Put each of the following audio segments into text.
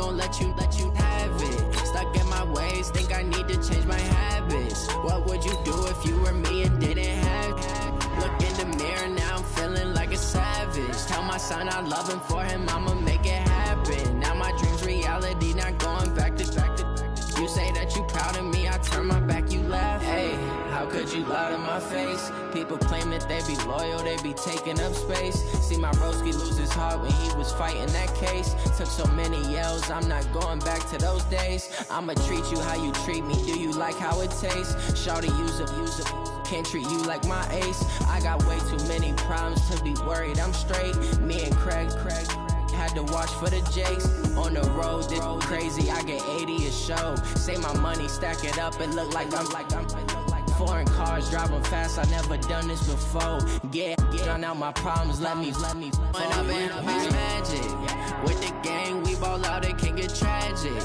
gon' let you have it. Stuck in my ways, think I need to change my habits. What would you do if you were me and didn't have it? Look in the mirror, now I'm feeling like a savage. Tell my son I love him, for him I'ma make it happen. Now my dream's reality, not going back to. You say that you proud of me, I turn my back, you laugh. Hey, how could you lie to my face? People claim that they be loyal, they be taking up space. See my broski lose his heart when he was fighting that case. Took so many yells, I'm not going back to those days. I'ma treat you how you treat me, do you like how it tastes? Shawty, use up, can't treat you like my ace. I got way too many problems to be worried, I'm straight. Me and Craig had to watch for the Jakes. On the road, this crazy, I get 80 a show. Say my money, stack it up, it look like I'm foreign cars, driving fast, I never done this before. Drown out my problems, let me When up in magic, with the gang, we ball out, it can get tragic.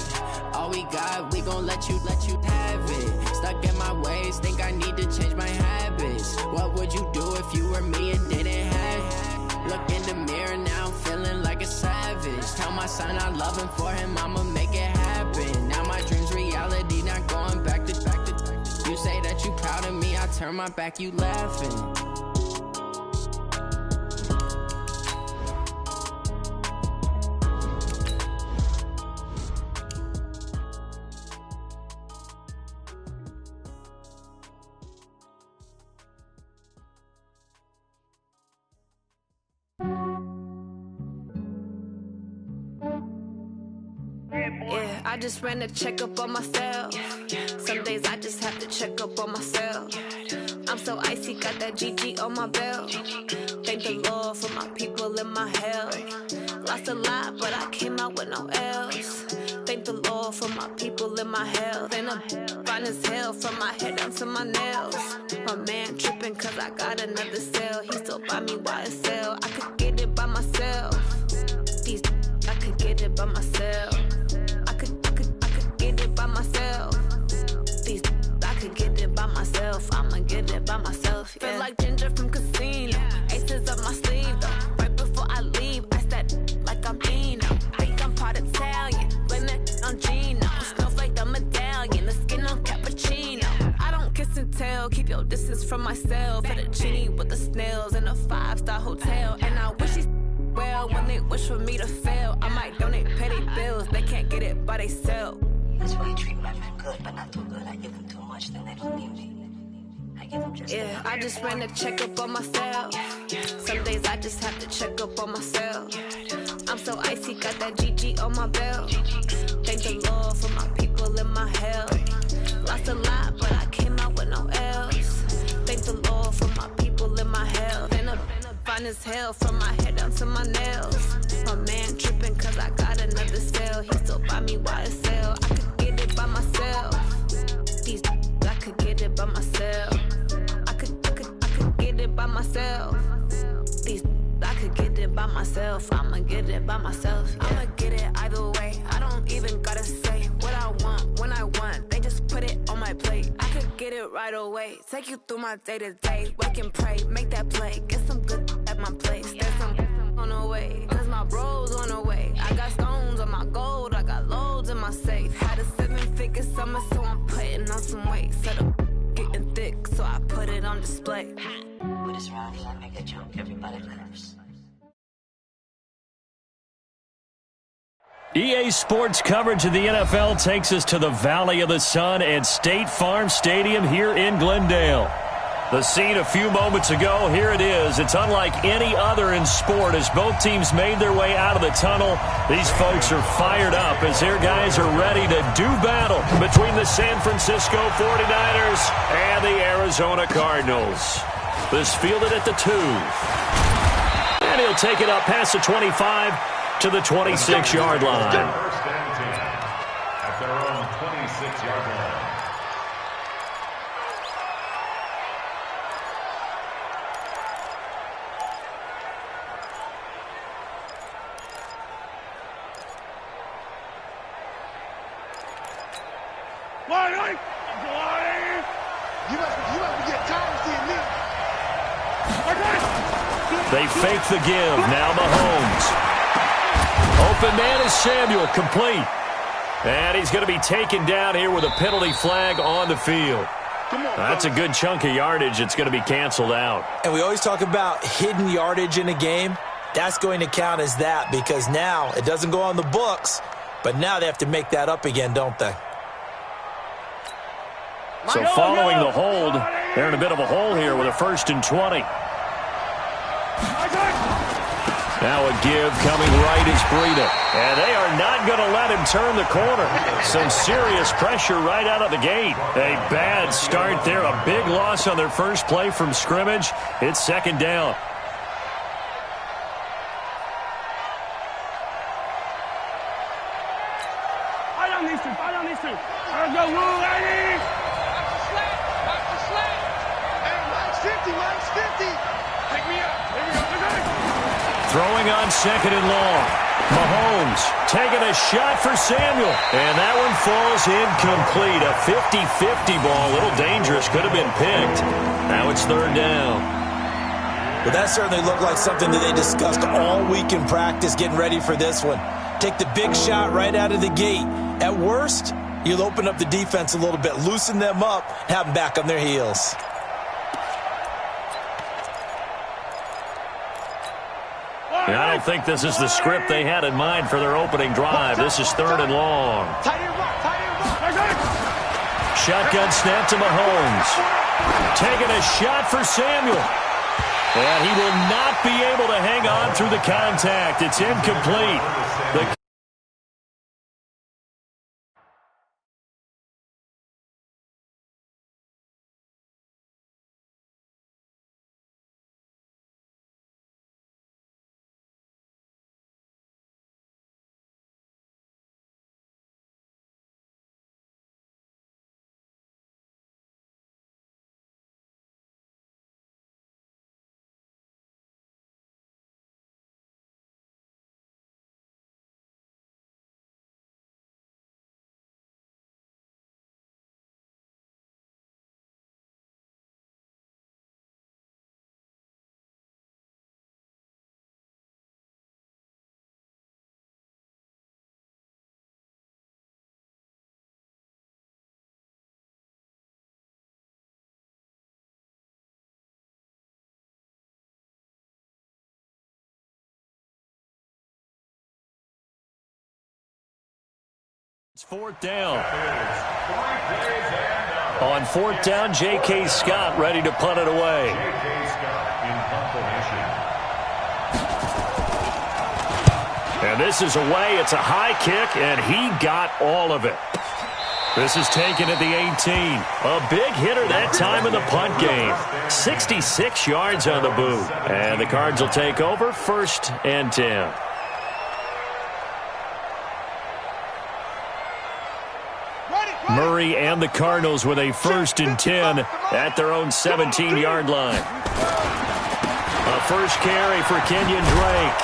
All we got, we gon' let you have it. Stuck in my ways, think I need to change my habits. What would you do if you were me and didn't have it? Look in the mirror, now I'm feeling like a savage. Tell my son I love him, for him I'ma make it happen. Now my dream's reality, not going back to. You say that you proud of me, I turn my back, you laughing. Yeah, I just ran a checkup on myself. Some days I just have to check up on myself. I'm so icy, got that GG on my belt. Thank the Lord for my people in my health. Lost a lot, but I came out with no else. Thank the Lord for my people in my health. And I'm fine as hell from my head down to my nails. My man tripping cause I got another cell. He still buy me YSL. I could get it by myself. These I could get it by myself. I could get it by myself. These I could get it by myself. I'ma get it by myself. Yeah. Feel like Ginger from Casino. Aces up my sleeve though. Right before I leave, I said like I'm Eno. Think I'm part Italian. Blame that on Gino. Snowflake the medallion. The skin on cappuccino. I don't kiss and tell. Keep your distance from myself. Fettuccine with the snails in a 5-star hotel. And I wish he's well when they wish for me to fail. I might donate petty bills. They can't get it by themselves. That's why you treat my friend good, but not too good. I give them too much, then they don't need me. I give them just yeah, I just ran a checkup on myself. Some days I just have to check up on myself. I'm so icy, got that GG on my belt. Thank the Lord for my people in my health. Lost a lot, but I came out with no else. Thank the Lord for my people in my health. And I'm fine as hell from my head down to my nails. My man tripping cause I got another cell. He still buy me YSL. I could get it by myself. These I could get it by myself. I could get it by myself. These I could get it by myself. I'ma get it by myself. Yeah. I'ma get it either way. I don't even gotta say what I want when I want. They just put it on my plate. I could get it right away. Take you through my day to day. Wake and pray, make that play. Get some good at my place. There's some on the way. Cause my bro's on the way. I got stones on my gold. I got loads in my safe. Had a 7-figure summer, so I'm putting on some weight. Set up getting thick, so I put it on display. with his rowdy, I make a joke, everybody laughs. EA Sports coverage of the NFL takes us to the Valley of the Sun at State Farm Stadium here in Glendale. The scene a few moments ago, here it is. It's unlike any other in sport as both teams made their way out of the tunnel. These folks are fired up as their guys are ready to do battle between the San Francisco 49ers and the Arizona Cardinals. This fielded at the 2. And he'll take it up past the 25 to the 26-yard line. First and 10 at their own 26-yard line. They fake the give. Now Mahomes. Open man is Samuel, complete. And he's going to be taken down here with a penalty flag on the field. That's a good chunk of yardage. It's going to be canceled out. And we always talk about hidden yardage in a game. That's going to count as that because now it doesn't go on the books, but now they have to make that up again, don't they? So following the hold, they're in a bit of a hole here with a 1st and 20. Now a give coming right is Breida. And they are not going to let him turn the corner. Some serious pressure right out of the gate. A bad start there. A big loss on their first play from scrimmage. It's 2nd down. Throwing on 2nd and long. Mahomes taking a shot for Samuel. And that one falls incomplete. A 50-50 ball. A little dangerous. Could have been picked. Now it's 3rd down. Well, that certainly looked like something that they discussed all week in practice getting ready for this one. Take the big shot right out of the gate. At worst, you'll open up the defense a little bit, loosen them up, have them back on their heels. I don't think this is the script they had in mind for their opening drive. This is 3rd and long. Shotgun snap to Mahomes. Taking a shot for Samuel. And he will not be able to hang on through the contact. It's incomplete. It's 4th down. On 4th down, J.K. Scott ready to punt it away. And this is away. It's a high kick, and he got all of it. This is taken at the 18. A big hitter that time in the punt game. 66 yards on the boot. And the Cards will take over 1st and 10. Murray and the Cardinals with a 1st and 10 at their own 17-yard line. A first carry for Kenyon Drake.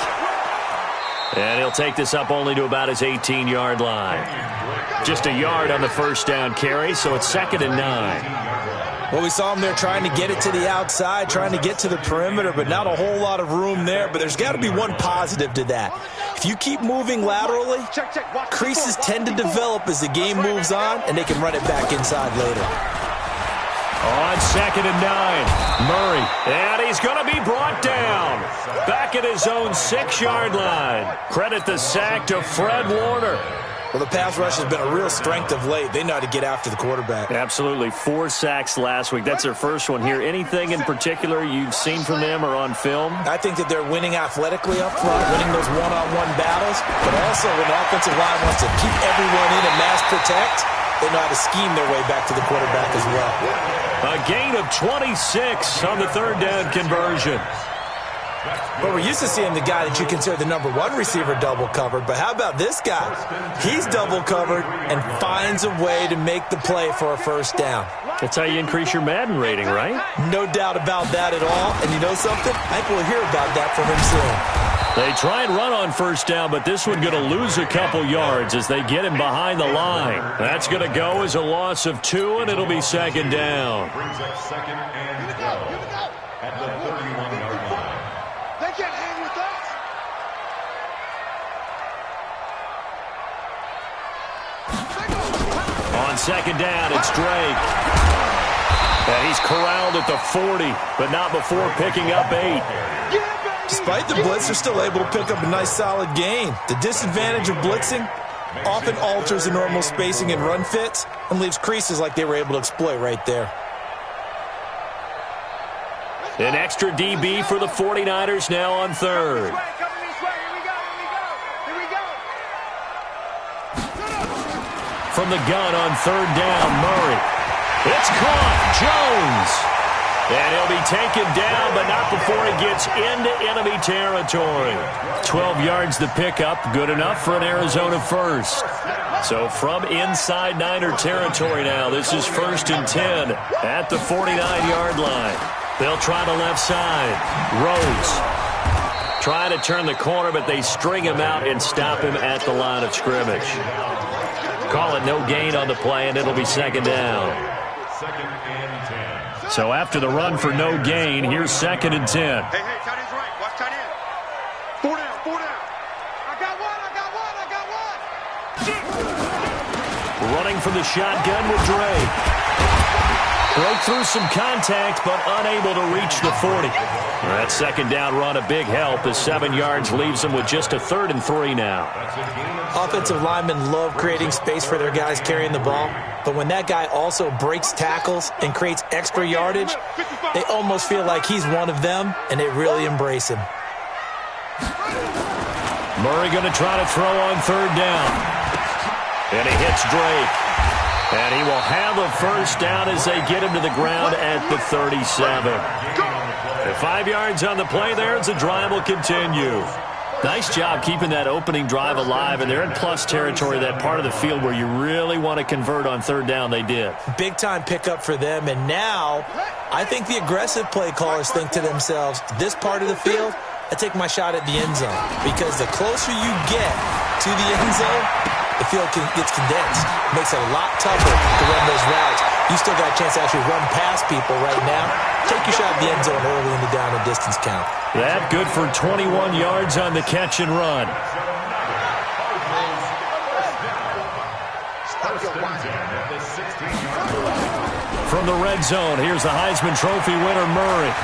And he'll take this up only to about his 18-yard line. Just a yard on the 1st down carry, so it's 2nd and 9. Well, we saw him there trying to get it to the outside, trying to get to the perimeter, but not a whole lot of room there. But there's got to be one positive to that. If you keep moving laterally, creases tend to develop as the game moves on, and they can run it back inside later. On 2nd and 9, Murray, and he's going to be brought down. Back at his own 6-yard line. Credit the sack to Fred Warner. Well, the pass rush has been a real strength of late. They know how to get after the quarterback. Absolutely. 4 sacks last week. That's their first one here. Anything in particular you've seen from them or on film? I think that they're winning athletically up front, winning those one-on-one battles, but also when the offensive line wants to keep everyone in and mass protect, they know how to scheme their way back to the quarterback as well. A gain of 26 on the 3rd down conversion. But we're used to seeing the guy that you consider the number 1 receiver double covered. But how about this guy? He's double covered and finds a way to make the play for a 1st down. That's how you increase your Madden rating, right? No doubt about that at all. And you know something? I think we'll hear about that from him soon. They try and run on 1st down, but this one going to lose a couple yards as they get him behind the line. That's going to go as a loss of 2, and it'll be 2nd down. Brings up 2nd and 12 at the 31-yard line. They can't hang with us. On second down, it's Drake. And he's corralled at the 40, but not before picking up 8. Despite the blitz, they're still able to pick up a nice, solid gain. The disadvantage of blitzing often alters the normal spacing and run fits and leaves creases like they were able to exploit right there. An extra DB for the 49ers now on third. From the gun on third down, Murray. It's caught. Jones. And he'll be taken down, but not before he gets into enemy territory. 12 yards to pick up. Good enough for an Arizona first. So from inside Niner territory now, this is 1st and 10 at the 49-yard line. They'll try the left side. Rose trying to turn the corner, but they string him out and stop him at the line of scrimmage. Call it no gain on the play, and it'll be second down. So after the run for no gain, here's 2nd and 10. Hey, tight end's right. Watch tight end. 4 down. I got one. Running from the shotgun with Drake. Broke through some contact, but unable to reach the 40. That second down run, a big help, as 7 yards leaves them with just a 3rd and 3 now. Offensive linemen love creating space for their guys carrying the ball, but when that guy also breaks tackles and creates extra yardage, they almost feel like he's one of them, and they really embrace him. Murray going to try to throw on third down. And he hits Drake. And he will have a first down as they get him to the ground at the 37. And 5 yards on the play there as the drive will continue. Nice job keeping that opening drive alive, and they're in plus territory, that part of the field where you really want to convert on third down. They did. Big-time pickup for them, and now I think the aggressive play callers think to themselves, this part of the field, I take my shot at the end zone, because the closer you get to the end zone, the field gets condensed. It makes it a lot tougher to run those routes. You still got a chance to actually run past people right now. Take your shot at the end zone early in the down and distance count. That good for 21 yards on the catch and run. From the red zone, here's the Heisman Trophy winner, Murray.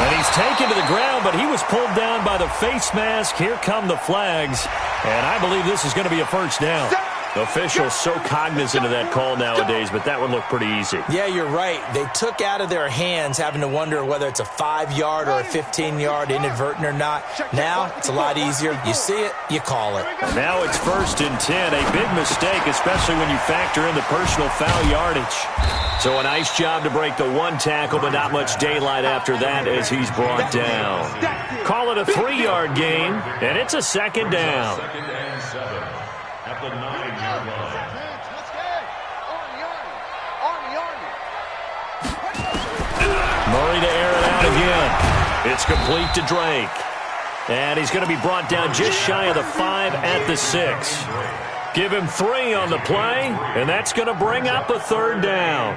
And he's taken to the ground, but he was pulled down by the face mask. Here come the flags. And I believe this is going to be a first down. Officials so cognizant of that call nowadays, but that one looked pretty easy. Yeah, you're right. They took out of their hands having to wonder whether it's a 5-yard or a 15-yard inadvertent or not. Now it's a lot easier. You see it, you call it. Now it's 1st and 10. A big mistake, especially when you factor in the personal foul yardage. So a nice job to break the one tackle, but not much daylight after that as he's brought down. Call it a 3-yard gain, and it's a 2nd down. 2nd and 7 at the 9-yard line. Murray to air it out again. It's complete to Drake. And he's going to be brought down just shy of the 5 at the 6. Give him 3 on the play, and that's going to bring up a 3rd down.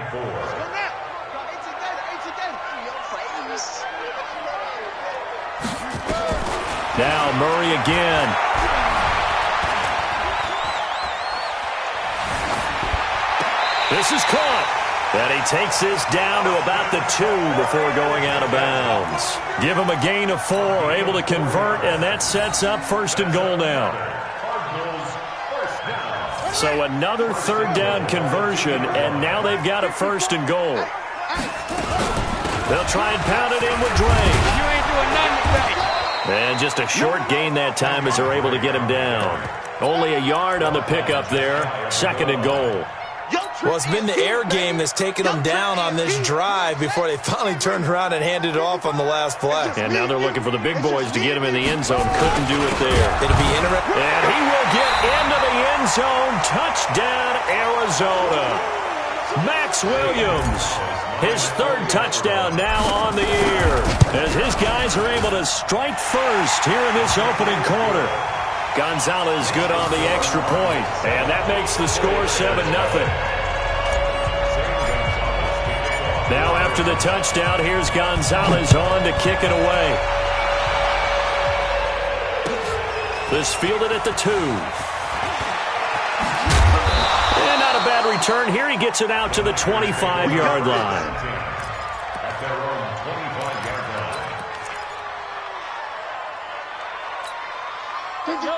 Now Murray again. This is caught. And he takes this down to about the 2 before going out of bounds. Give him a gain of 4, able to convert, and that sets up 1st and goal now. So another 3rd down conversion, and now they've got a 1st and goal. They'll try and pound it in with Drake. You ain't doing nothing today. And just a short gain that time as they're able to get him down. Only a yard on the pickup there, 2nd and goal. Well, it's been the air game that's taken them down on this drive before they finally turned around and handed it off on the last play. And now they're looking for the big boys to get him in the end zone. Couldn't do it there. It'll be interesting. And he will get into the end zone. Touchdown, Arizona. Max Williams, his 3rd touchdown now on the year, as his guys are able to strike first here in this opening quarter. Gonzalez good on the extra point, and that makes the score 7-0. Now after the touchdown, here's Gonzalez on to kick it away. This fielded at the 2. And not a bad return here. He gets it out to the 25-yard line. At their own 25-yard line.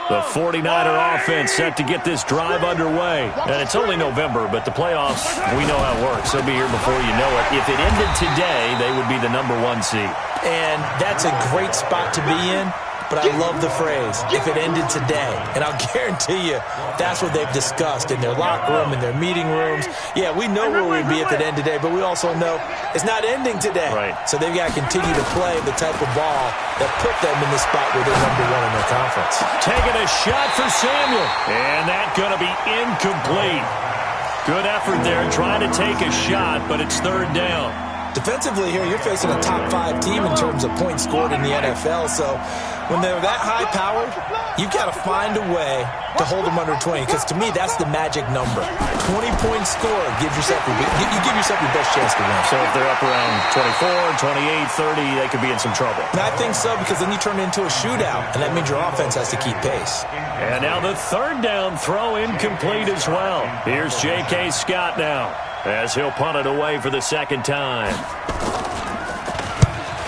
The 49er offense set to get this drive underway. And it's only November, but the playoffs, we know how it works. They'll be here before you know it. If it ended today, they would be the number 1 seed. And that's a great spot to be in. But I love the phrase, if it ended today. And I'll guarantee you that's what they've discussed in their locker room, in their meeting rooms. Yeah, we know where we'd be if it ended today, but we also know it's not ending today. Right. So they've got to continue to play the type of ball that put them in the spot where they're number 1 in their conference. Taking a shot for Samuel. And that's going to be incomplete. Good effort there trying to take a shot, but it's third down. Defensively here, you're facing a top 5 team in terms of points scored in the NFL. So when they're that high-powered, you've got to find a way to hold them under 20. Because to me, that's the magic number. 20-point score gives yourself you give yourself your best chance to win. So if they're up around 24, 28, 30, they could be in some trouble. And I think so, because then you turn it into a shootout, and that means your offense has to keep pace. And now the third down throw incomplete as well. Here's J.K. Scott now, as he'll punt it away for the second time.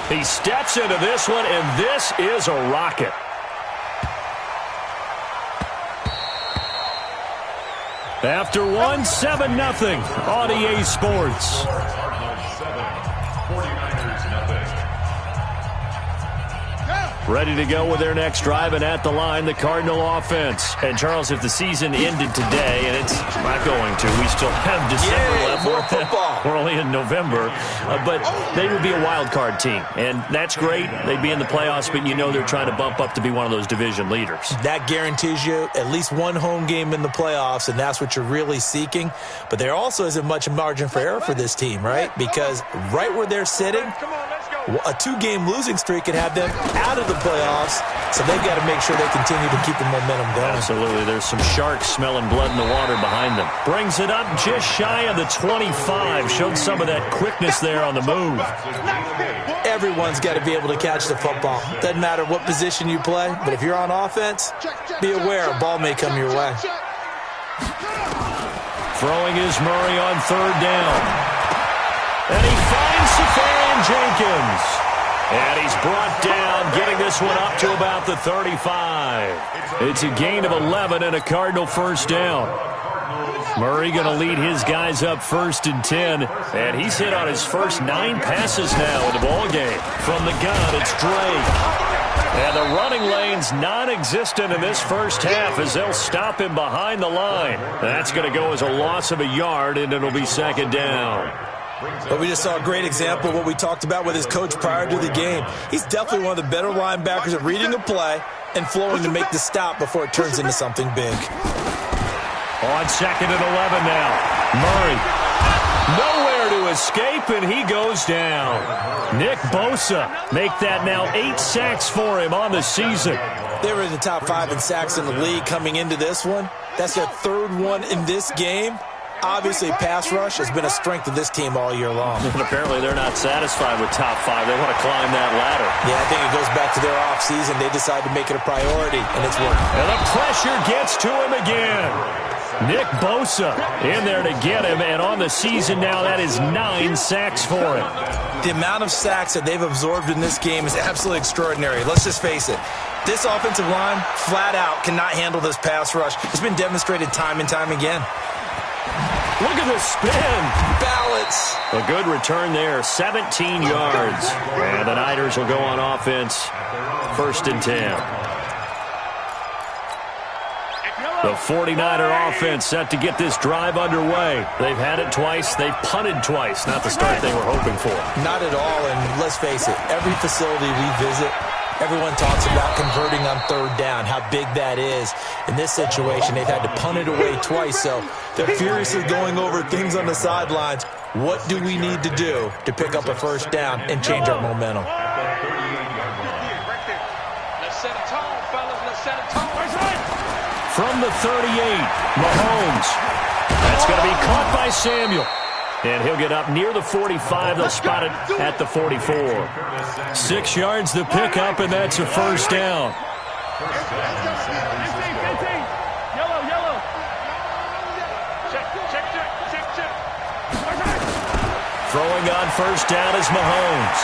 He steps into this one, and this is a rocket. After 1, 7-0 on EA Sports. Cardinals 7, 49ers nothing. Ready to go with their next drive, and at the line, the Cardinal offense. And, Charles, if the season ended today, and it's not going to, we still have December left. More football. We're only in November. But they would be a wild card team, and that's great. They'd be in the playoffs, but you know they're trying to bump up to be one of those division leaders. That guarantees you at least one home game in the playoffs, and that's what you're really seeking. But there also isn't much margin for error for this team, right? Because right where they're sitting, a 2-game losing streak could have them out of the playoffs, so they've got to make sure they continue to keep the momentum going. Absolutely. There's some sharks smelling blood in the water behind them. Brings it up just shy of the 25. Showed some of that quickness there on the move. Everyone's got to be able to catch the football. Doesn't matter what position you play, but if you're on offense, be aware a ball may come your way. Throwing is Murray on third down. And he finds Safarian Jenkins. And he's brought down, getting this one up to about the 35. It's a gain of 11 and a Cardinal first down. Murray going to lead his guys up 1st and 10. And he's hit on his first 9 passes now in the ballgame. From the gun, it's Drake. And the running lane's non-existent in this first half as they'll stop him behind the line. That's going to go as a loss of a yard, and it'll be second down. But we just saw a great example of what we talked about with his coach prior to the game. He's definitely one of the better linebackers at reading a play and flowing to make the stop before it turns into something big. On 2nd and 11 now. Murray. Nowhere to escape, and he goes down. Nick Bosa make that now 8 sacks for him on the season. They were in the top 5 in sacks in the league coming into this one. That's their 3rd one in this game. Obviously, pass rush has been a strength of this team all year long. And apparently they're not satisfied with top 5. They want to climb that ladder. Yeah, I think it goes back to their offseason. They decided to make it a priority, and it's working. And the pressure gets to him again. Nick Bosa in there to get him, and on the season now, that is 9 sacks for him. The amount of sacks that they've absorbed in this game is absolutely extraordinary. Let's just face it. This offensive line, flat out, cannot handle this pass rush. It's been demonstrated time and time again. Look at the spin. Balance. A good return there, 17 yards. And the Niners will go on offense, 1st and 10. The 49er offense set to get this drive underway. They've had it twice. They've punted twice. Not the start they were hoping for. Not at all, and let's face it, every facility we visit, everyone talks about converting on 3rd down, how big that is. In this situation, they've had to punt it away twice, so they're furiously going over things on the sidelines. What do we need to do to pick up a 1st down and change our momentum? From the 38, Mahomes. That's going to be caught by Samuel. And he'll get up near the 45. They'll spot it at the 44. 6 yards the pickup, and that's a 1st down. Yellow. Check. Throwing on first down is Mahomes.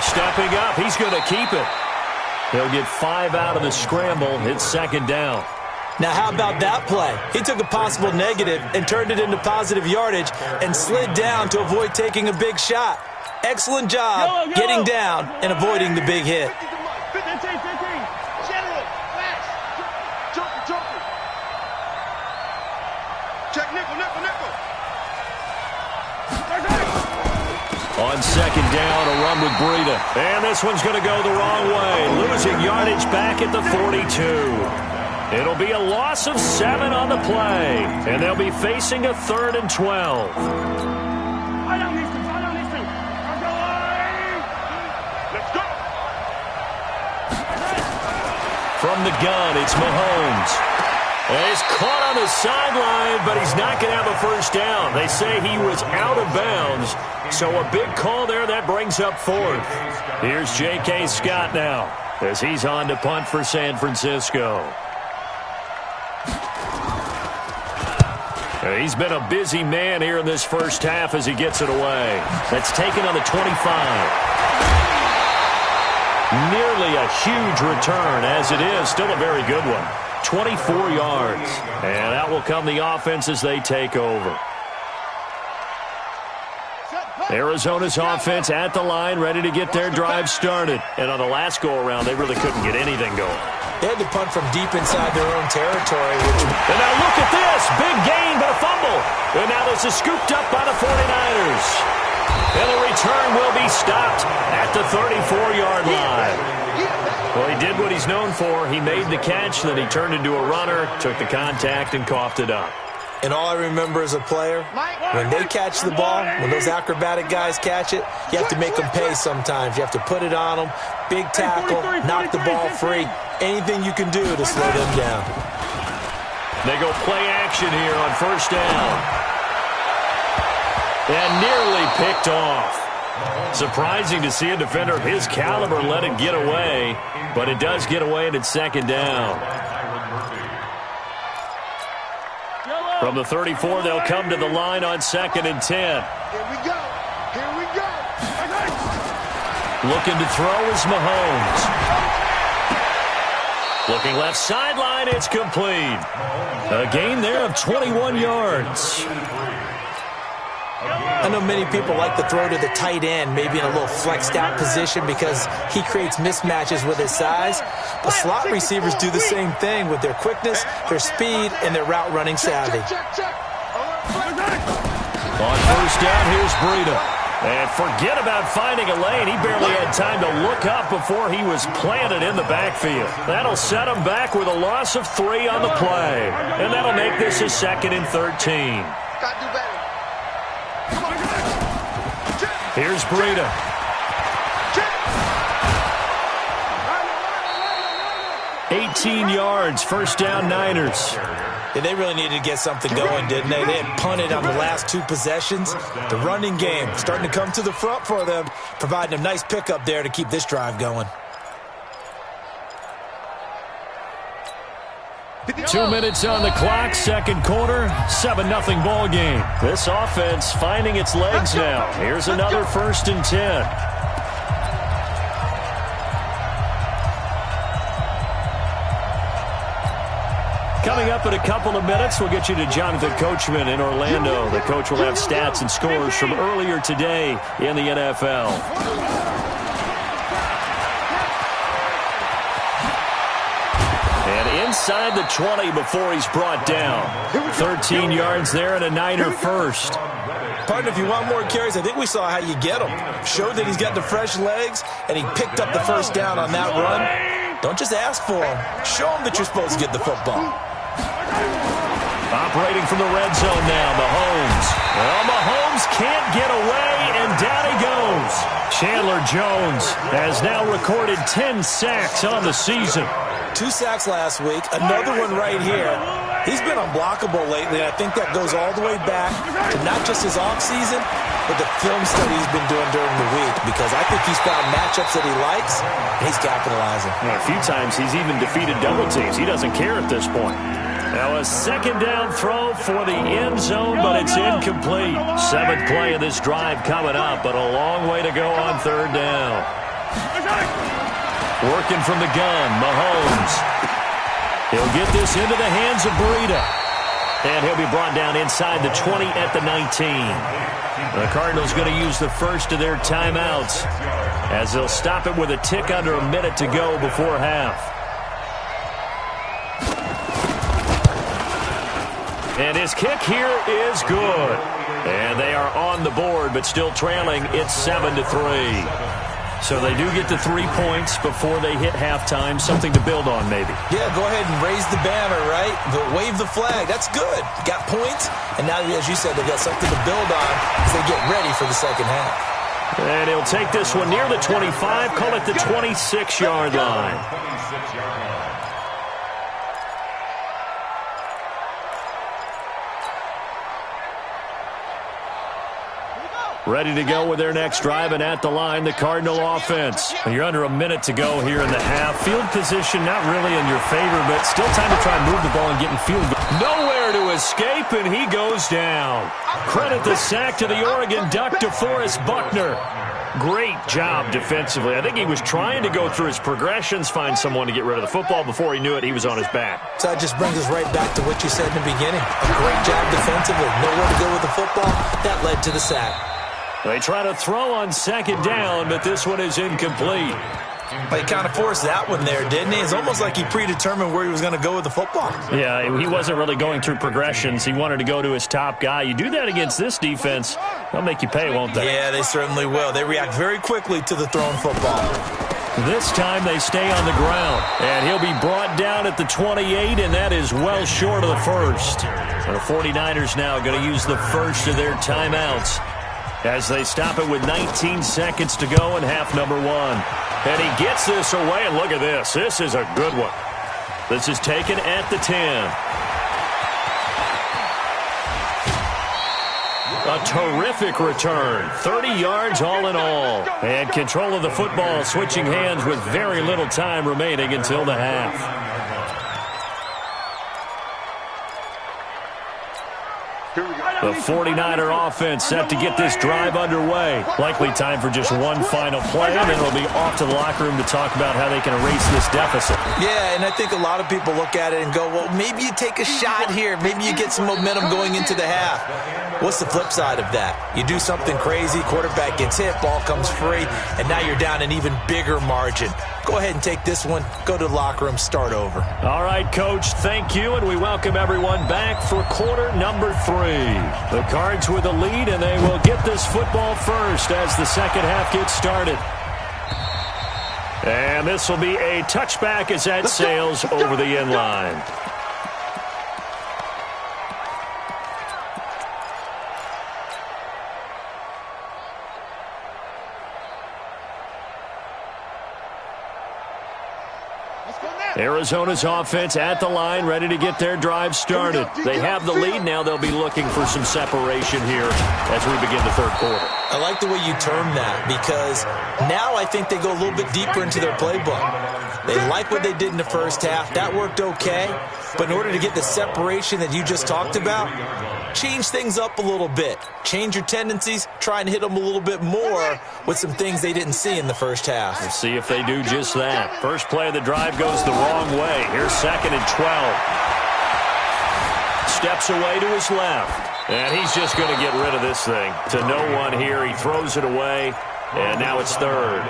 Stepping up, he's going to keep it. He'll get 5 out of the scramble. It's second down. Now, how about that play? He took a possible negative and turned it into positive yardage and slid down to avoid taking a big shot. Excellent job getting down and avoiding the big hit. 15, 15. General, flash. Joker. Check nickel. On second down, a run with Breida. And this one's going to go the wrong way. Losing yardage back at the 42. It'll be a loss of 7 on the play. And they'll be facing a 3rd and 12. Let's go. From the gun, it's Mahomes. And he's caught on the sideline, but he's not going to have a first down. They say he was out of bounds. So a big call there that brings up 4th. Here's J.K. Scott now as he's on to punt for San Francisco. He's been a busy man here in this first half as he gets it away. That's taken on the 25. Nearly a huge return as it is. Still a very good one. 24 yards. And that will come the offense as they take over. Arizona's offense at the line, ready to get their drive started. And on the last go-around, they really couldn't get anything going. They had to punt from deep inside their own territory. And now look at this. Big gain, but a fumble. And now this is scooped up by the 49ers. And the return will be stopped at the 34-yard line. Well, he did what he's known for. He made the catch, then he turned into a runner, took the contact, and coughed it up. And all I remember as a player, when they catch the ball, when those acrobatic guys catch it, you have to make them pay sometimes. You have to put it on them, big tackle, knock the ball free, anything you can do to slow them down. They go play action here on first down. And nearly picked off. Surprising to see a defender of his caliber let it get away, but it does get away and it's second down. From the 34, they'll come to the line on 2nd and 10. Here we go. Looking to throw is Mahomes. Looking left sideline, it's complete. A gain there of 21 yards. I know many people like to throw to the tight end, maybe in a little flexed out position because he creates mismatches with his size. But slot receivers do the same thing with their quickness, their speed, and their route running savvy. On first down, here's Breida. And forget about finding a lane. He barely had time to look up before he was planted in the backfield. That'll set him back with a loss of 3 on the play. And that'll make this a 2nd and 13. Got to do better. Here's Breida. 18 yards, first down Niners. And they really needed to get something going, didn't they? They had punted on the last 2 possessions. The running game starting to come to the front for them, providing a nice pickup there to keep this drive going. 2 minutes on the clock, second quarter, 7-0 ball game. This offense finding its legs now. Here's another 1st and 10. Coming up in a couple of minutes, we'll get you to Jonathan Coachman in Orlando. The coach will have stats and scores from earlier today in the NFL. Inside the 20 before he's brought down. 13 yards there and a Niner first. Partner, if you want more carries, I think we saw how you get them. Showed that he's got the fresh legs, and he picked up the first down on that run. Don't just ask for them. Show them that you're supposed to get the football. Operating from the red zone now, Mahomes. Well, Mahomes can't get away, and down he goes. Chandler Jones has now recorded 10 sacks on the season. 2 sacks last week, another one right here. He's been unblockable lately, and I think that goes all the way back to not just his offseason, but the film study he's been doing during the week, because I think he's found matchups that he likes, and he's capitalizing. Yeah, a few times he's even defeated double teams. He doesn't care at this point. Now a second down throw for the end zone, but it's incomplete. 7th play of this drive coming up, but a long way to go on 3rd down. Working from the gun, Mahomes. He'll get this into the hands of Breida. And he'll be brought down inside the 20 at the 19. The Cardinals going to use the first of their timeouts as they'll stop it with a tick under a minute to go before half. And his kick here is good. And they are on the board, but still trailing. It's 7-3. So they do get to 3 points before they hit halftime. Something to build on, maybe. Yeah, go ahead and raise the banner, right? Wave the flag. That's good. Got points. And now, as you said, they got something to build on as they get ready for the second half. And he'll take this one near the 25. Call it the 26-yard line. 26-yard line. Ready to go with their next drive, and at the line, the Cardinal offense. You're under a minute to go here in the half. Field position not really in your favor, but still time to try and move the ball and get in field goal. Nowhere to escape, and he goes down. Credit the sack to the Oregon Duck, DeForest Buckner. Great job defensively. I think he was trying to go through his progressions, find someone to get rid of the football. Before he knew it, he was on his back. So that just brings us right back to what you said in the beginning. A great job defensively. Nowhere to go with the football. That led to the sack. They try to throw on 2nd down, but this one is incomplete. He kind of forced that one there, didn't he? It's almost like he predetermined where he was going to go with the football. Yeah, he wasn't really going through progressions. He wanted to go to his top guy. You do that against this defense, they'll make you pay, won't they? Yeah, they certainly will. They react very quickly to the thrown football. This time they stay on the ground, and he'll be brought down at the 28, and that is well short of the first. So the 49ers now going to use the first of their timeouts as they stop it with 19 seconds to go in half number 1. And he gets this away, and look at this. This is a good one. This is taken at the 10. A terrific return. 30 yards all in all. And control of the football switching hands with very little time remaining until the half. The 49er offense set to get this drive underway. Likely time for just one final play, and then it'll be off to the locker room to talk about how they can erase this deficit. Yeah, and I think a lot of people look at it and go, well, maybe you take a shot here. Maybe you get some momentum going into the half. What's the flip side of that? You do something crazy, quarterback gets hit, ball comes free, and now you're down an even bigger margin. Go ahead and take this one, go to the locker room, start over. All right, Coach, thank you, and we welcome everyone back for quarter number 3. The Cards with the lead, and they will get this football first as the second half gets started. And this will be a touchback as that sails over the end line. Arizona's offense at the line, ready to get their drive started. They have the lead. Now they'll be looking for some separation here as we begin the third quarter. I like the way you term that, because now I think they go a little bit deeper into their playbook. They like what they did in the first half. That worked okay. But in order to get the separation that you just talked about, change things up a little bit. Change your tendencies. Try and hit them a little bit more with some things they didn't see in the first half. We'll see if they do just that. First play of the drive goes the wrong way. Here's 2nd and 12. Steps away to his left. And he's just going to get rid of this thing. To no one here. He throws it away. And now it's 3rd.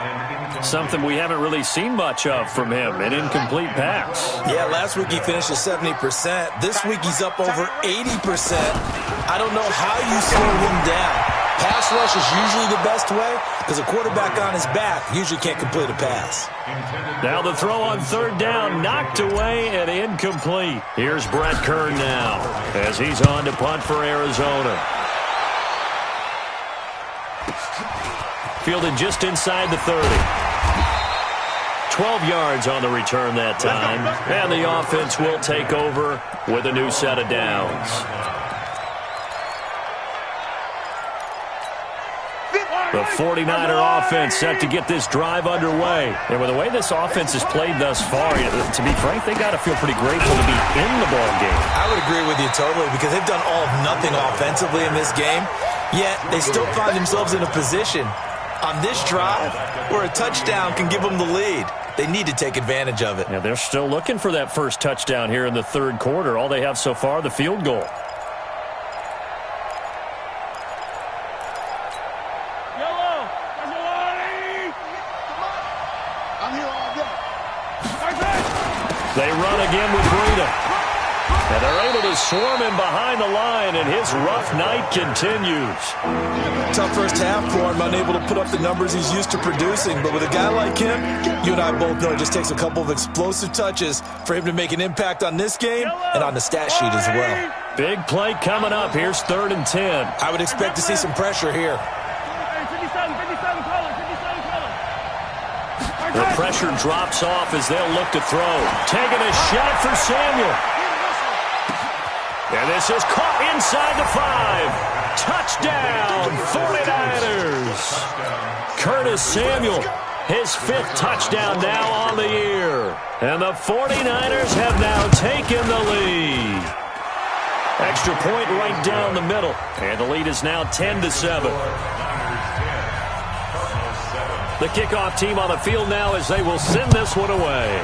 Something we haven't really seen much of from him, an incomplete pass. Yeah, last week he finished at 70%. This week he's up over 80%. I don't know how you slow him down. Pass rush is usually the best way because a quarterback on his back usually can't complete a pass. Now the throw on 3rd down, knocked away and incomplete. Here's Brett Kern now as he's on to punt for Arizona. Fielded just inside the 30. 12 yards on the return that time. And the offense will take over with a new set of downs. The 49er offense set to get this drive underway. And with the way this offense has played thus far, to be frank, they got to feel pretty grateful to be in the ball game. I would agree with you totally because they've done all of nothing offensively in this game, yet they still find themselves in a position on this drive where a touchdown can give them the lead. They need to take advantage of it. Yeah, they're still looking for that first touchdown here in the third quarter. All they have so far, the field goal. They run again with Breida. And they're able to swarm him behind the line, and his rough night continues. Tough first half for him, unable to put up the numbers he's used to producing. But with a guy like him, you and I both know it just takes a couple of explosive touches for him to make an impact on this game and on the stat sheet as well. Big play coming up. Here's 3rd and 10. I would expect to see some pressure here. The pressure drops off as they'll look to throw. Taking a shot for Samuel. And this is caught inside the 5. Touchdown, 49ers. Curtis Samuel, his 5th touchdown now on the year. And the 49ers have now taken the lead. Extra point right down the middle. And the lead is now 10-7. The kickoff team on the field now as they will send this one away.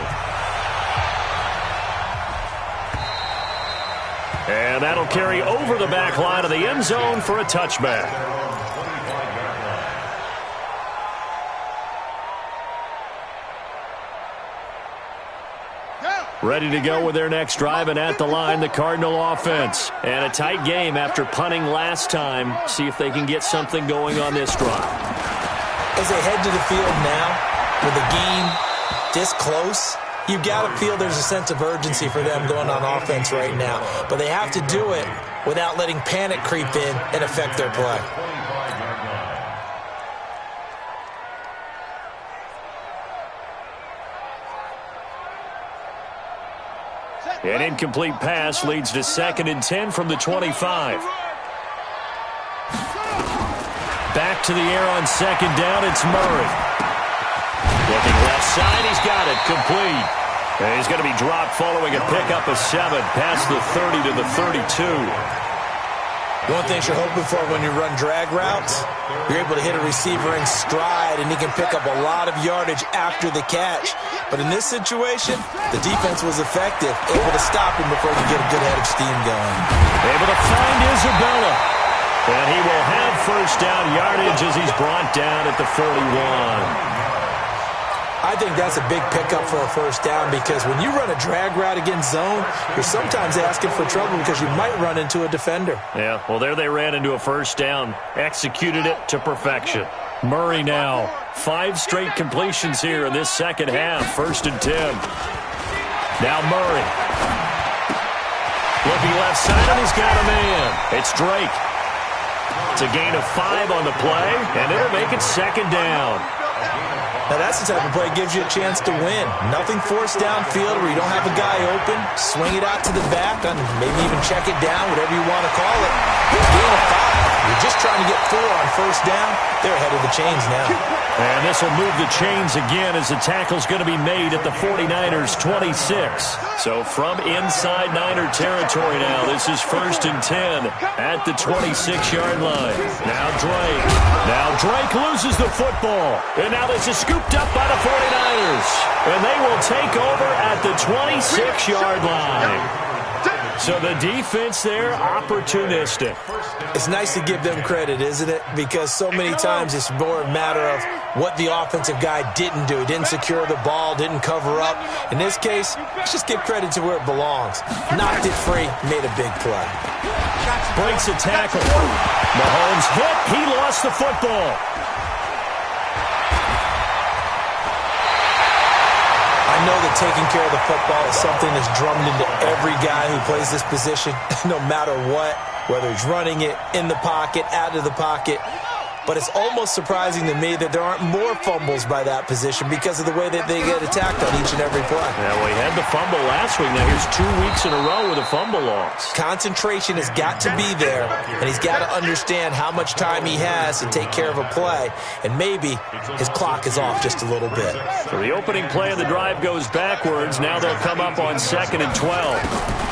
And that'll carry over the back line of the end zone for a touchback. Ready to go with their next drive, and at the line, the Cardinal offense. And a tight game after punting last time. See if they can get something going on this drive. As they head to the field now, with the game this close, you've got to feel there's a sense of urgency for them going on offense right now. But they have to do it without letting panic creep in and affect their play. An incomplete pass leads to 2nd and 10 from the 25. Back to the air on 2nd down, it's Murray. Looking left side, he's got it, complete. And he's going to be dropped following a pickup of 7, past the 30 to the 32. One thing you're hoping for when you run drag routes, you're able to hit a receiver in stride, and he can pick up a lot of yardage after the catch. But in this situation, the defense was effective, able to stop him before he could get a good head of steam going. Able to find Isabella. And he will have first down yardage as he's brought down at the 41. I think that's a big pickup for a first down because when you run a drag route against zone, you're sometimes asking for trouble because you might run into a defender. Yeah, well, there they ran into a first down. Executed it to perfection. Murray now. 5 straight completions here in this second half. 1st and 10. Now Murray. Looking left side, and he's got a man. It's Drake. It's a gain of 5 on the play, and it'll make it 2nd down. Now, that's the type of play that gives you a chance to win. Nothing forced downfield where you don't have a guy open. Swing it out to the back, and maybe even check it down, whatever you want to call it. Gain of 5. You're just trying to get 4 on first down. They're ahead of the chains now. And this will move the chains again as the tackle's going to be made at the 49ers' 26. So from inside Niner territory now, this is 1st and 10 at the 26-yard line. Now Drake loses the football. And now this is scooped up by the 49ers. And they will take over at the 26-yard line. So the defense there, opportunistic. It's nice to give them credit, isn't it? Because so many times it's more a matter of what the offensive guy didn't do. He didn't secure the ball, didn't cover up. In this case, let's just give credit to where it belongs. Knocked it free, made a big play. Breaks a tackle. Mahomes hit. He lost the football. I know that taking care of the football is something that's drummed into every guy who plays this position, no matter what, whether he's running it, in the pocket, out of the pocket. but it's almost surprising to me that there aren't more fumbles by that position because of the way that they get attacked on each and every play. Yeah, well, he had the fumble last week. Now here's 2 weeks in a row with a fumble loss. Concentration has got to be there, and he's got to understand how much time he has to take care of a play, and maybe his clock is off just a little bit. So the opening play of the drive goes backwards. Now they'll come up on 2nd and 12.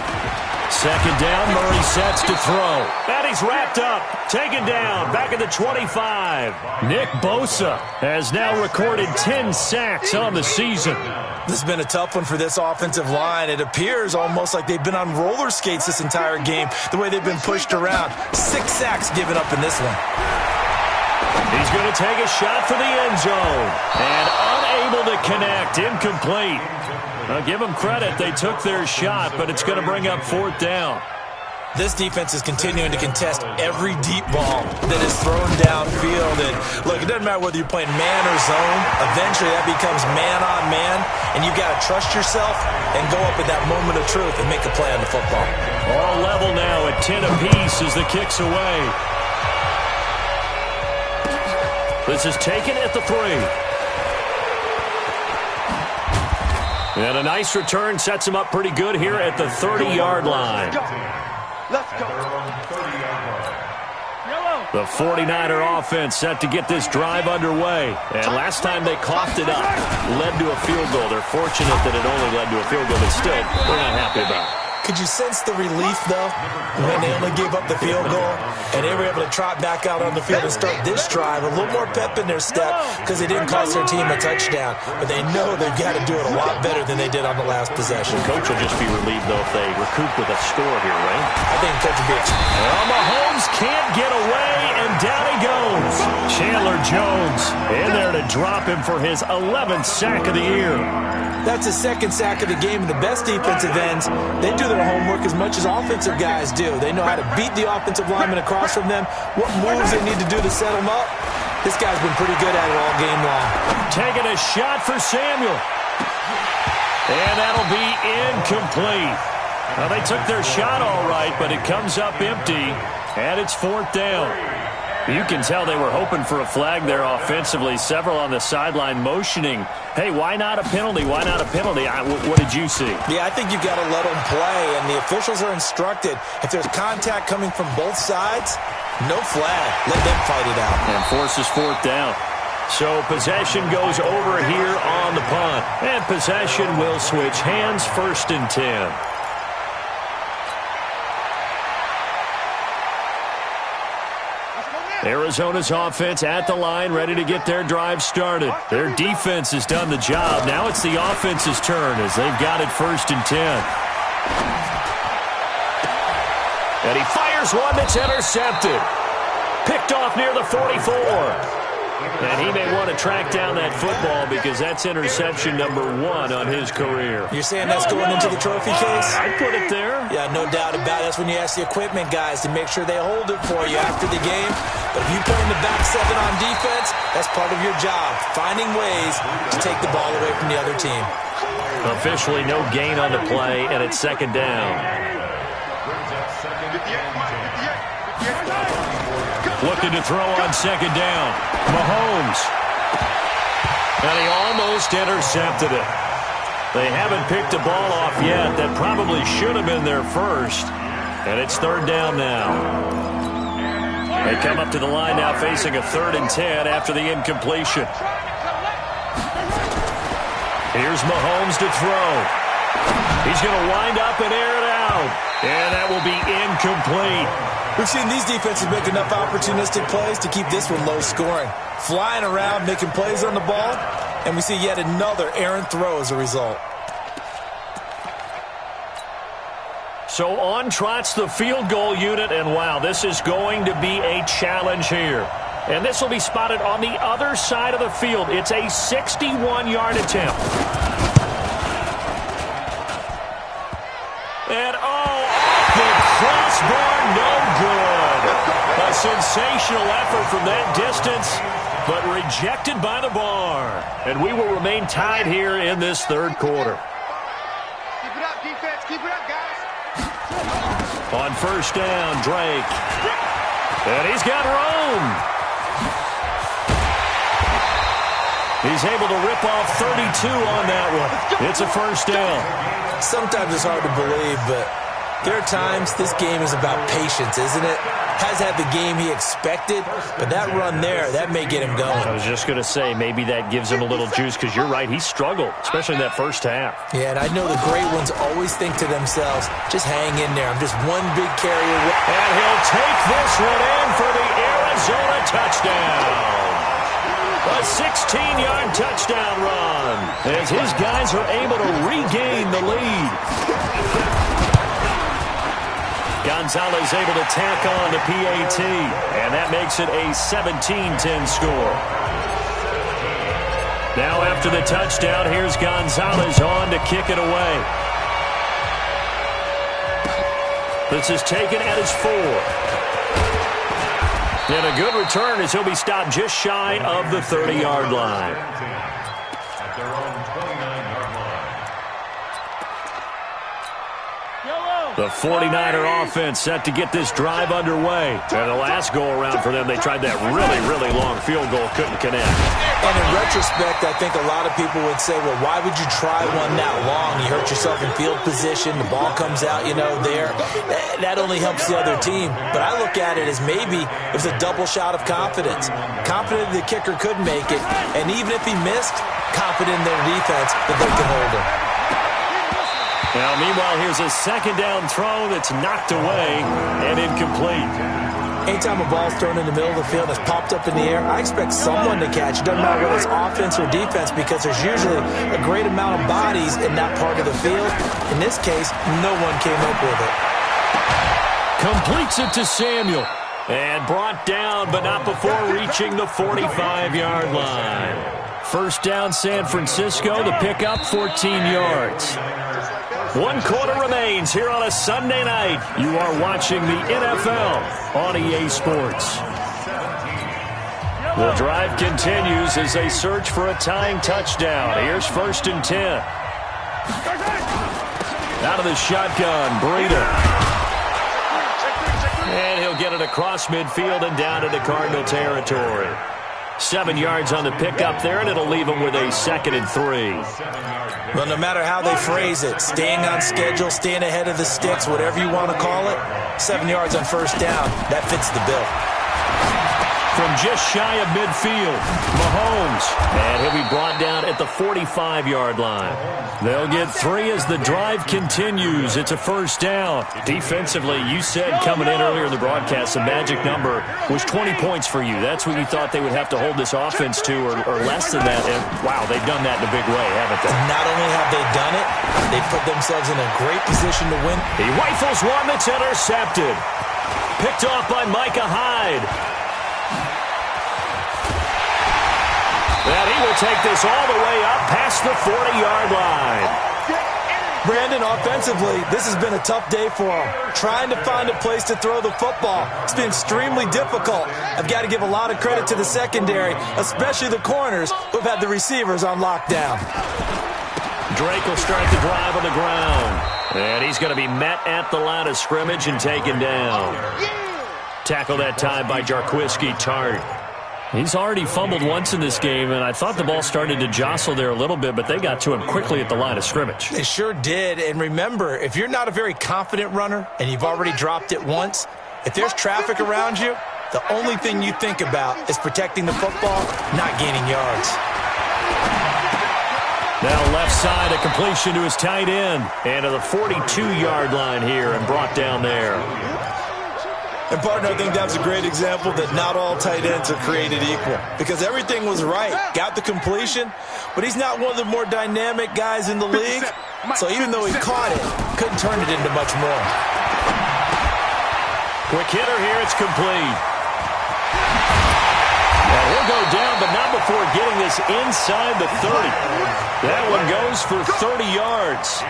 Second down, Murray sets to throw. And he's wrapped up, taken down, back at the 25. Nick Bosa has now recorded 10 sacks on the season. This has been a tough one for this offensive line. It appears almost like they've been on roller skates this entire game, the way they've been pushed around. 6 sacks given up in this one. He's going to take a shot for the end zone. And unable to connect, incomplete. I'll give them credit. They took their shot, but it's going to bring up 4th down. This defense is continuing to contest every deep ball that is thrown downfield. And look, it doesn't matter whether you're playing man or zone. Eventually, that becomes man on man, and you've got to trust yourself and go up at that moment of truth and make a play on the football. All level now at 10 apiece as the kick's away. This is taken at the 3. And a nice return sets him up pretty good here at the 30-yard line. Let's go. The 49er offense set to get this drive underway. And last time they coughed it up, led to a field goal. They're fortunate that it only led to a field goal, but still, they're not happy about it. Could you sense the relief, though, when they only gave up the field goal and they were able to trot back out on the field and start this drive? A little more pep in their step because they didn't cost their team a touchdown. But they know they've got to do it a lot better than they did on the last possession. Coach will just be relieved, though, if they recoup with a score here, right? I think Coach will be well, Mahomes can't get away, and down he goes. Chandler Jones in there to drop him for his 11th sack of the year. That's his 2nd sack of the game, and the best defensive ends, they do their homework as much as offensive guys do. They know how to beat the offensive lineman across from them, what moves they need to do to set them up. This guy's been pretty good at it all game long. Taking a shot for Samuel. And that'll be incomplete. Well, they took their shot all right, but it comes up empty, and it's 4th down. You can tell they were hoping for a flag there offensively. Several on the sideline motioning, hey, why not a penalty? Why not a penalty? What did you see? Yeah, I think you've got to let them play, and the officials are instructed. If there's contact coming from both sides, no flag. Let them fight it out. And forces 4th down. So possession goes over here on the punt. And possession will switch hands, 1st and 10. Arizona's offense at the line, ready to get their drive started. Their defense has done the job. Now it's the offense's turn as they've got it 1st and 10. And he fires one that's intercepted. Picked off near the 44. And he may want to track down that football because that's interception number 1 on his career. You're saying that's going into the trophy case? I'd put it there. Yeah, no doubt about it. That's when you ask the equipment guys to make sure they hold it for you after the game. But if you put in the back 7 on defense, that's part of your job, finding ways to take the ball away from the other team. Officially no gain on the play, and it's 2nd down. Looking to throw on 2nd down. Mahomes. And he almost intercepted it. They haven't picked the ball off yet. That probably should have been their first. And it's 3rd down now. They come up to the line now facing a 3rd and 10 after the incompletion. Here's Mahomes to throw. He's going to wind up and air it out. And that will be incomplete. We've seen these defenses make enough opportunistic plays to keep this one low scoring. Flying around, making plays on the ball, and we see yet another errant throw as a result. So on trots the field goal unit, and wow, this is going to be a challenge here. And this will be spotted on the other side of the field. It's a 61-yard attempt. And off the crossbar, no good. A sensational effort from that distance, but rejected by the bar. And we will remain tied here in this 3rd quarter. Keep it up, defense. Keep it up, guys. On 1st down, Drake. And he's got room. He's able to rip off 32 on that one. It's a first down. Sometimes it's hard to believe, but there are times this game is about patience, isn't it? Has had the game he expected, but that run there, that may get him going. I was just going to say, maybe that gives him a little juice, because you're right, he struggled, especially in that first half. Yeah, and I know the great ones always think to themselves, just hang in there. I'm just one big carry away. And he'll take this one in for the Arizona touchdown. A 16-yard touchdown run as his guys are able to regain the lead. Gonzalez able to tack on the PAT, and that makes it a 17-10 score. Now after the touchdown, here's Gonzalez on to kick it away. This is taken at his 4. And a good return as he'll be stopped just shy of the 30-yard line. At their own 29-yard line. The 49er offense set to get this drive underway. And the last go-around for them, they tried that really, really long field goal, couldn't connect. And in retrospect, I think a lot of people would say, well, why would you try one that long? You hurt yourself in field position. The ball comes out, there. That only helps the other team. But I look at it as maybe it was a double shot of confidence. Confident the kicker could make it. And even if he missed, confident in their defense that they could hold him. Now, meanwhile, here's a second down throw that's knocked away and incomplete. Anytime a ball's thrown in the middle of the field and it's popped up in the air, I expect someone to catch. It doesn't matter whether it's offense or defense, because there's usually a great amount of bodies in that part of the field. In this case, no one came up with it. Completes it to Samuel. And brought down, but not before reaching the 45-yard line. First down, San Francisco. The pickup, 14 yards. 1 quarter remains here on a Sunday night. You are watching the NFL on EA Sports. The drive continues as they search for a tying touchdown. Here's 1st and 10. Out of the shotgun, Breida. And he'll get it across midfield and down into Cardinal territory. 7 yards on the pickup there, and it'll leave him with a 2nd and 3. Well, no matter how they phrase it, staying on schedule, staying ahead of the sticks, whatever you want to call it, 7 yards on first down, that fits the bill. From just shy of midfield, Mahomes. And he'll be brought down at the 45-yard line. They'll get 3 as the drive continues. It's a first down. Defensively, you said coming in earlier in the broadcast, the magic number was 20 points for you. That's what you thought they would have to hold this offense to, or less than that. And, wow, they've done that in a big way, haven't they? Not only have they done it, they put themselves in a great position to win. He rifles one that's intercepted. Picked off by Micah Hyde. And he will take this all the way up past the 40-yard line. Brandon, offensively, this has been a tough day for him. Trying to find a place to throw the football. It's been extremely difficult. I've got to give a lot of credit to the secondary, especially the corners, who've had the receivers on lockdown. Drake will start the drive on the ground. And he's going to be met at the line of scrimmage and taken down. Tackle that time by Jarquiski Tart. He's already fumbled once in this game, and I thought the ball started to jostle there a little bit, but they got to him quickly at the line of scrimmage. They sure did, and remember, if you're not a very confident runner and you've already dropped it once, if there's traffic around you, the only thing you think about is protecting the football, not gaining yards. Now left side, a completion to his tight end, and to the 42-yard line here and brought down there. And, partner, I think that's a great example that not all tight ends are created equal, because everything was right. Got the completion, but he's not one of the more dynamic guys in the league. So even though he caught it, couldn't turn it into much more. Quick hitter here, it's complete. Now he'll go down, but not before getting this inside the 30. That one goes for 30 yards.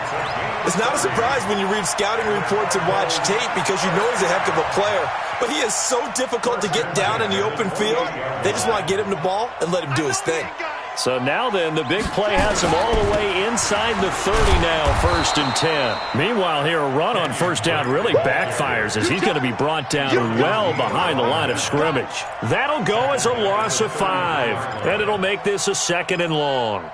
It's not a surprise when you read scouting reports and watch tape, because you know he's a heck of a player. But he is so difficult to get down in the open field. They just want to get him the ball and let him do his thing. So now then, the big play has him all the way inside the 30 now, 1st and 10. Meanwhile here, a run on first down really backfires as he's going to be brought down well behind the line of scrimmage. That'll go as a loss of 5, and it'll make this a 2nd and long.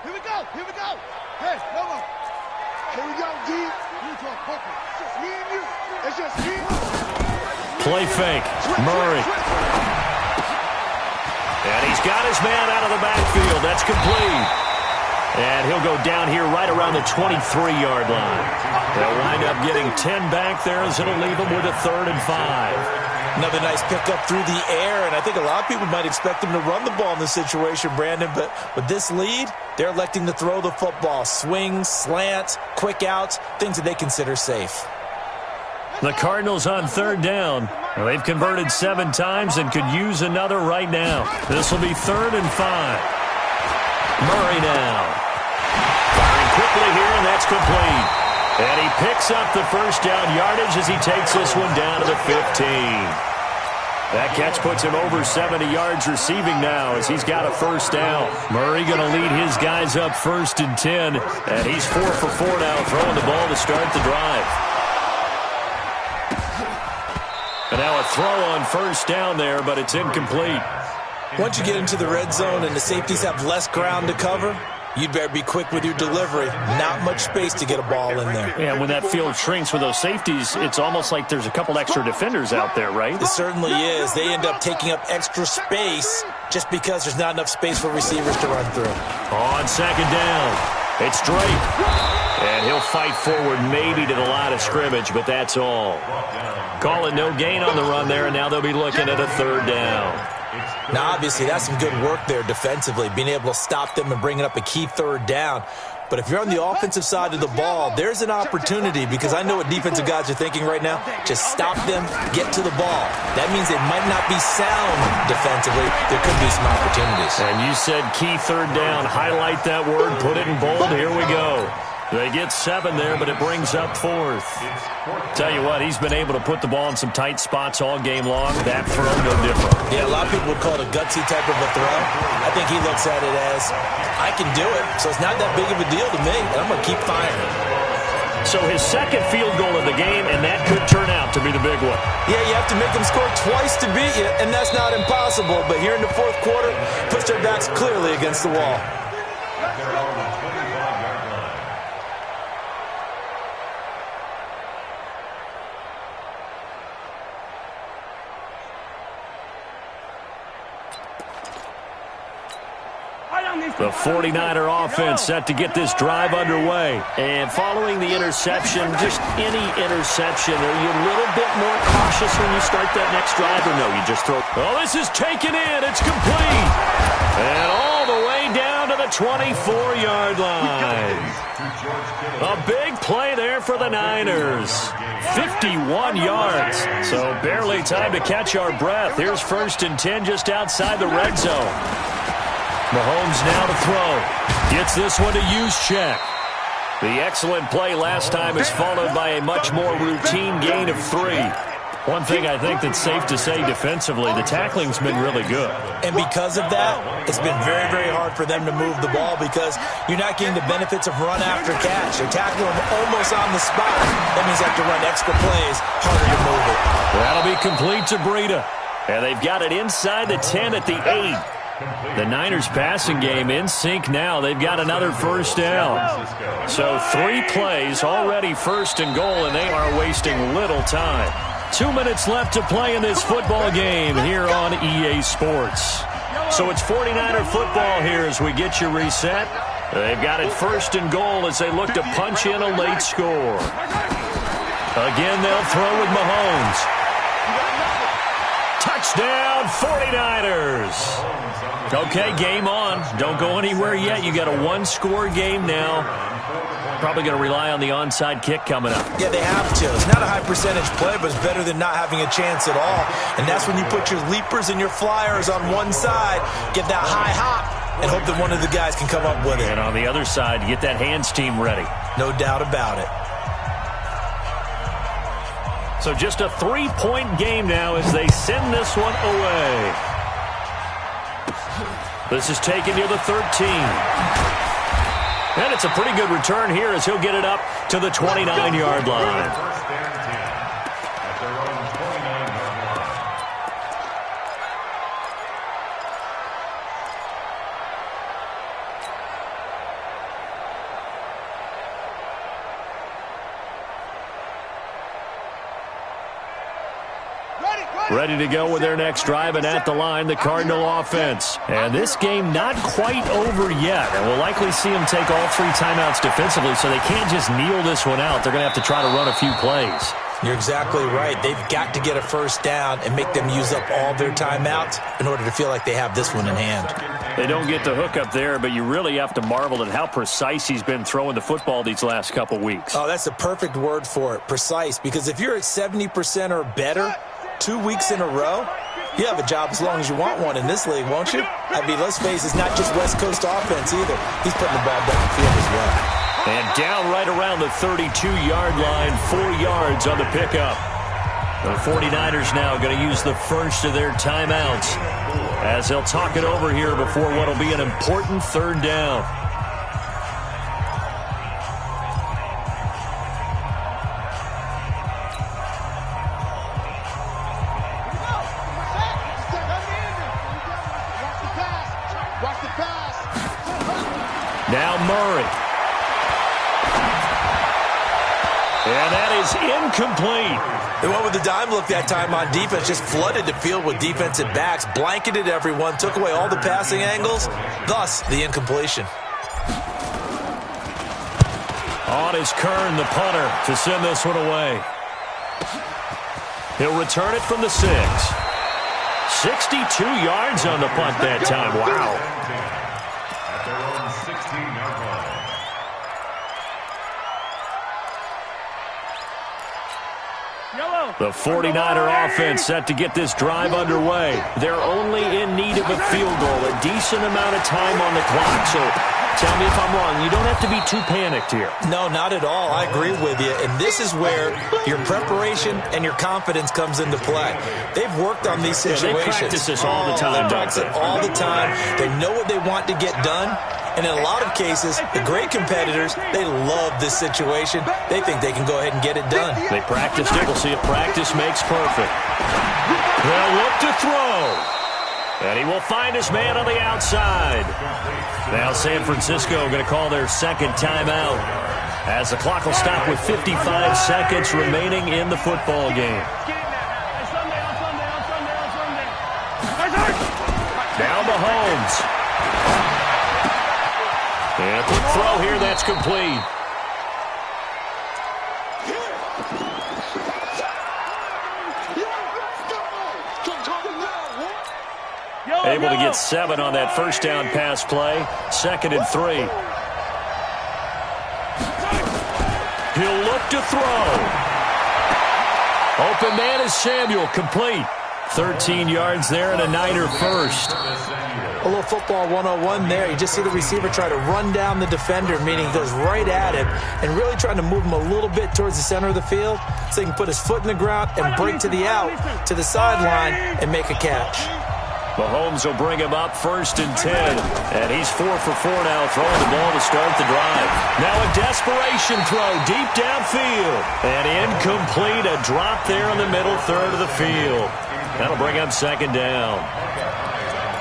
Here we go. Here we go. Hey, hold on. Here we go, G. You talk poker. It's just me and you. It's just me and you. Play fake. Murray. And he's got his man out of the backfield. That's complete. And he'll go down here right around the 23-yard line. They'll wind up getting 10 back there as it'll leave them with a 3rd and 5. Another nice pickup through the air, and I think a lot of people might expect them to run the ball in this situation, Brandon, but with this lead, they're electing to throw the football. Swings, slants, quick outs, things that they consider safe. The Cardinals on 3rd down. Well, they've converted 7 times and could use another right now. This will be 3rd and 5. Murray now. Firing quickly here, and that's complete. And he picks up the first down yardage as he takes this one down to the 15. That catch puts him over 70 yards receiving now as he's got a first down. Murray going to lead his guys up 1st and 10, and he's 4 for 4 now, throwing the ball to start the drive. And now a throw on first down there, but it's incomplete. Once you get into the red zone and the safeties have less ground to cover, you'd better be quick with your delivery. Not much space to get a ball in there. Yeah, when that field shrinks with those safeties, it's almost like there's a couple extra defenders out there, right? It certainly is. They end up taking up extra space just because there's not enough space for receivers to run through. On 2nd down, it's Drake. And he'll fight forward maybe to the line of scrimmage, but that's all. Call it no gain on the run there, and now they'll be looking at a 3rd down. Now, obviously, that's some good work there defensively, being able to stop them and bringing up a key 3rd down. But if you're on the offensive side of the ball, there's an opportunity because I know what defensive guys are thinking right now. Just stop them, get to the ball. That means they might not be sound defensively. There could be some opportunities. And you said key 3rd down. Highlight that word, put it in bold. Here we go. They get 7 there, but it brings up 4th. Tell you what, he's been able to put the ball in some tight spots all game long. That throw, no different. Yeah, a lot of people would call it a gutsy type of a throw. I think he looks at it as, I can do it, so it's not that big of a deal to me, and I'm going to keep firing. So his 2nd field goal of the game, and that could turn out to be the big one. Yeah, you have to make them score twice to beat you, and that's not impossible. But here in the 4th quarter, puts their backs clearly against the wall. The 49er offense set to get this drive underway. And following the interception, just any interception, are you a little bit more cautious when you start that next drive, or no, you just throw? Oh, this is taken in. It's complete. And all the way down to the 24-yard line. A big play there for the Niners. 51 yards. So barely time to catch our breath. Here's 1st and 10 just outside the red zone. Mahomes now to throw. Gets this one to Juszczyk. The excellent play last time is followed by a much more routine gain of 3. One thing I think that's safe to say defensively, the tackling's been really good. And because of that, it's been very, very hard for them to move the ball because you're not getting the benefits of run after catch. They're tackling them almost on the spot. That means they have to run extra plays, harder to move it. That'll be complete to Breida. And they've got it inside the 10 at the 8. The Niners passing game in sync now. They've got another first down. So 3 plays, already 1st and goal, and they are wasting little time. 2 minutes left to play in this football game here on EA Sports. So it's 49er football here as we get you reset. They've got it 1st and goal as they look to punch in a late score. Again, they'll throw with Mahomes. Touchdown, 49ers. Okay, game on. Don't go anywhere yet. You got a 1-score game now. Probably going to rely on the onside kick coming up. Yeah, they have to. It's not a high percentage play, but it's better than not having a chance at all. And that's when you put your leapers and your flyers on one side, get that high hop, and hope that one of the guys can come up with it. And on the other side, get that hands team ready. No doubt about it. So just a 3-point game now as they send this one away. This is taken near the 13. And it's a pretty good return here as he'll get it up to the 29-yard line. Ready to go with their next drive, and at the line, the Cardinal offense. And this game not quite over yet, and we'll likely see them take all 3 timeouts defensively, so they can't just kneel this one out. They're going to have to try to run a few plays. You're exactly right. They've got to get a first down and make them use up all their timeouts in order to feel like they have this one in hand. They don't get the hook up there, but you really have to marvel at how precise he's been throwing the football these last couple weeks. Oh, that's a perfect word for it, precise, because if you're at 70% or better 2 weeks in a row, you have a job as long as you want one in this league, won't you? I mean, let's face it, it's not just West Coast offense either. He's putting the ball downfield as well. And down right around the 32-yard line, 4 yards on the pickup. The 49ers now going to use the first of their timeouts as they'll talk it over here before what will be an important 3rd down. Now Murray. And that is incomplete. They went with the dime look that time on defense, just flooded the field with defensive backs, blanketed everyone, took away all the passing angles, thus the incompletion. On is Kern, the punter, to send this one away. He'll return it from the 6. 62 yards on the punt that time. Wow. At their own 16-yard line. The 49er offense set to get this drive underway. They're only in need of a field goal, a decent amount of time on the clock. So tell me if I'm wrong. You don't have to be too panicked here. No, not at all. I agree with you. And this is where your preparation and your confidence comes into play. They've worked on these situations. They practice this all the time. They practice it all the time. They know what they want to get done. And in a lot of cases, the great competitors, they love this situation. They think they can go ahead and get it done. They practiced it. We'll see if practice makes perfect. They'll look to throw. And he will find his man on the outside. Now San Francisco going to call their 2nd timeout as the clock will stop with 55 seconds remaining in the football game. Now Mahomes. And a quick throw here, that's complete. Able to get 7 on that first down pass play. 2nd and 3. He'll look to throw. Open man is Samuel, complete. 13 yards there and a Niner first. A little football 101 there. You just see the receiver try to run down the defender, meaning he goes right at him and really trying to move him a little bit towards the center of the field so he can put his foot in the ground and break to the out, to the sideline, and make a catch. Mahomes will bring him up 1st and 10. And he's 4 for 4 now, throwing the ball to start the drive. Now a desperation throw deep downfield. And incomplete, a drop there in the middle 3rd of the field. That'll bring up 2nd down.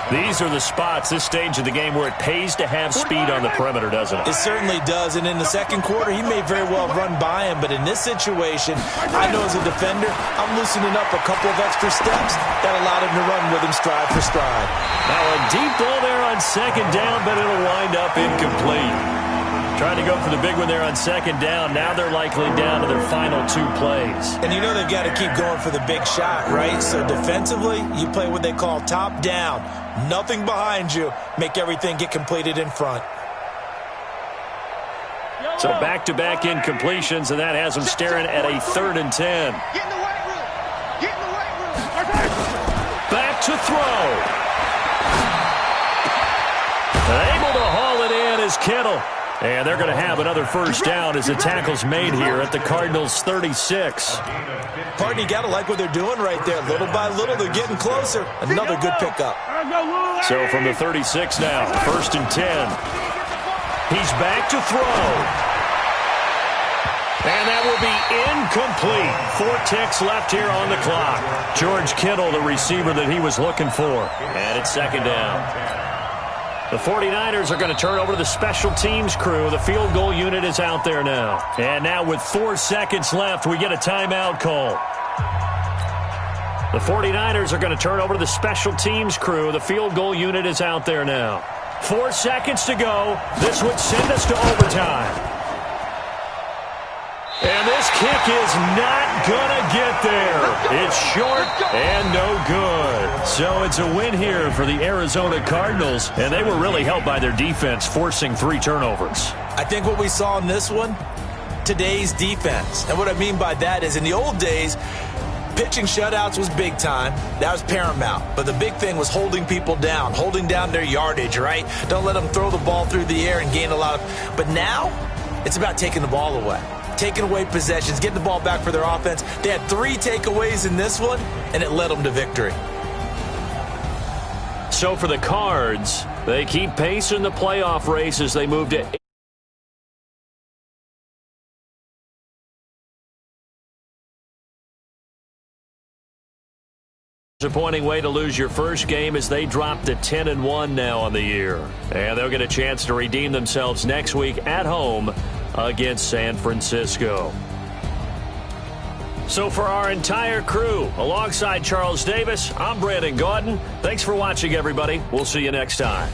These are the spots, this stage of the game, where it pays to have speed on the perimeter, doesn't it? It certainly does, and in the 2nd quarter, he may very well run by him, but in this situation, I know as a defender, I'm loosening up a couple of extra steps that allowed him to run with him stride for stride. Now a deep ball there on 2nd down, but it'll wind up incomplete. Trying to go for the big one there on 2nd down. Now they're likely down to their final 2 plays. And you know they've got to keep going for the big shot, right? So defensively, you play what they call top down. Nothing behind you. Make everything get completed in front. So back-to-back incompletions, and that has them staring at a 3rd and 10. Get in the weight room. Get in the weight room. Back to throw. Able to haul it in is Kittle. And they're going to have another first down as the tackle's made here at the Cardinals' 36. Pardon, you got to like what they're doing right there. Little by little, they're getting closer. Another good pickup. So from the 36 now, 1st and 10. He's back to throw. And that will be incomplete. 4 ticks left here on the clock. George Kittle, the receiver that he was looking for. And it's 2nd down. The 49ers are going to turn over to the special teams crew. The field goal unit is out there now. And now with 4 seconds left, we get a timeout call. The 49ers are going to turn over to the special teams crew. The field goal unit is out there now. 4 seconds to go. This would send us to overtime. And this kick is not going to get there. It's short and no good. So it's a win here for the Arizona Cardinals, and they were really helped by their defense, forcing 3 turnovers. I think what we saw in this one, today's defense. And what I mean by that is in the old days, pitching shutouts was big time. That was paramount. But the big thing was holding people down, holding down their yardage, right? Don't let them throw the ball through the air and gain a lot of... But now, it's about taking the ball away. Taking away possessions, getting the ball back for their offense. They had 3 takeaways in this one, and it led them to victory. So for the Cards, they keep pace in the playoff race as they move to... Disappointing way to lose your first game as they drop to 10-1 now on the year. And they'll get a chance to redeem themselves next week at home against San Francisco. So for our entire crew, alongside Charles Davis, I'm Brandon Gaudin. Thanks for watching, everybody. We'll see you next time.